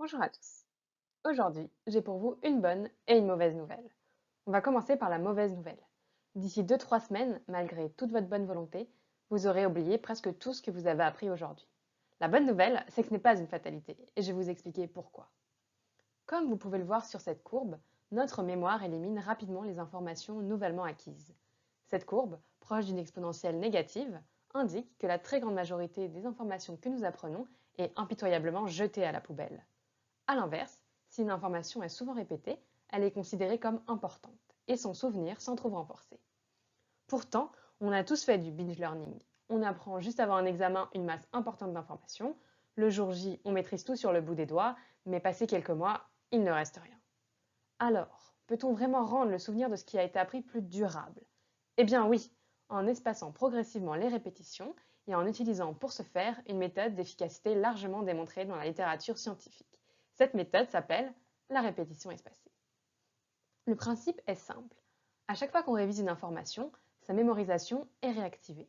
Bonjour à tous. Aujourd'hui, j'ai pour vous une bonne et une mauvaise nouvelle. On va commencer par la mauvaise nouvelle. D'ici 2 3 semaines, malgré toute votre bonne volonté, vous aurez oublié presque tout ce que vous avez appris aujourd'hui. La bonne nouvelle, c'est que ce n'est pas une fatalité, et je vais vous expliquer pourquoi. Comme vous pouvez le voir sur cette courbe, notre mémoire élimine rapidement les informations nouvellement acquises. Cette courbe, proche d'une exponentielle négative, indique que la très grande majorité des informations que nous apprenons est impitoyablement jetée à la poubelle. A l'inverse, si une information est souvent répétée, elle est considérée comme importante et son souvenir s'en trouve renforcé. Pourtant, on a tous fait du binge learning. On apprend juste avant un examen une masse importante d'informations. Le jour J, on maîtrise tout sur le bout des doigts, mais passé quelques mois, il ne reste rien. Alors, peut-on vraiment rendre le souvenir de ce qui a été appris plus durable? Eh bien oui, en espaçant progressivement les répétitions et en utilisant pour ce faire une méthode d'efficacité largement démontrée dans la littérature scientifique. Cette méthode s'appelle la répétition espacée. Le principe est simple. À chaque fois qu'on révise une information, sa mémorisation est réactivée.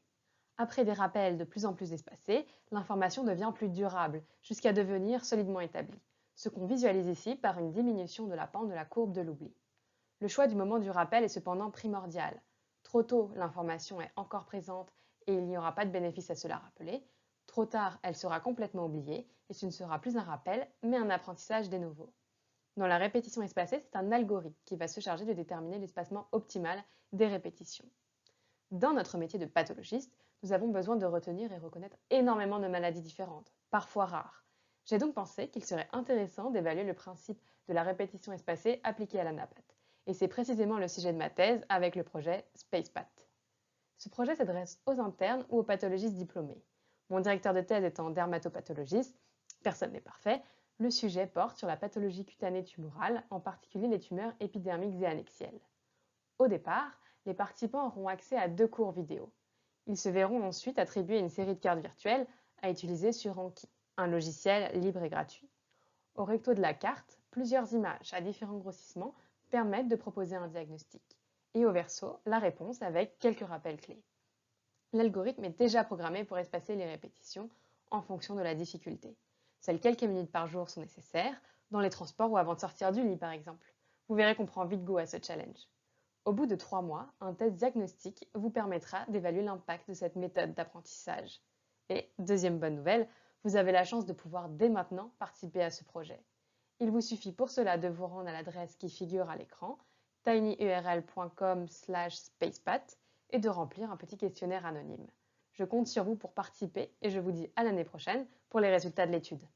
Après des rappels de plus en plus espacés, l'information devient plus durable, jusqu'à devenir solidement établie, ce qu'on visualise ici par une diminution de la pente de la courbe de l'oubli. Le choix du moment du rappel est cependant primordial. Trop tôt, l'information est encore présente et il n'y aura pas de bénéfice à se la rappeler. Trop tard, elle sera complètement oubliée et ce ne sera plus un rappel, mais un apprentissage des nouveaux. Dans la répétition espacée, c'est un algorithme qui va se charger de déterminer l'espacement optimal des répétitions. Dans notre métier de pathologiste, nous avons besoin de retenir et reconnaître énormément de maladies différentes, parfois rares. J'ai donc pensé qu'il serait intéressant d'évaluer le principe de la répétition espacée appliquée à la NAPAT. Et c'est précisément le sujet de ma thèse avec le projet SpacePath. Ce projet s'adresse aux internes ou aux pathologistes diplômés. Mon directeur de thèse étant dermatopathologiste, personne n'est parfait, le sujet porte sur la pathologie cutanée tumorale, en particulier les tumeurs épidermiques et annexielles. Au départ, les participants auront accès à 2 cours vidéo. Ils se verront ensuite attribuer une série de cartes virtuelles à utiliser sur Anki, un logiciel libre et gratuit. Au recto de la carte, plusieurs images à différents grossissements permettent de proposer un diagnostic. Et au verso, la réponse avec quelques rappels clés. L'algorithme est déjà programmé pour espacer les répétitions en fonction de la difficulté. Seules quelques minutes par jour sont nécessaires, dans les transports ou avant de sortir du lit par exemple. Vous verrez qu'on prend vite goût à ce challenge. Au bout de 3 mois, un test diagnostique vous permettra d'évaluer l'impact de cette méthode d'apprentissage. Et, deuxième bonne nouvelle, vous avez la chance de pouvoir dès maintenant participer à ce projet. Il vous suffit pour cela de vous rendre à l'adresse qui figure à l'écran, tinyurl.com/spacepath, et de remplir un petit questionnaire anonyme. Je compte sur vous pour participer et je vous dis à l'année prochaine pour les résultats de l'étude.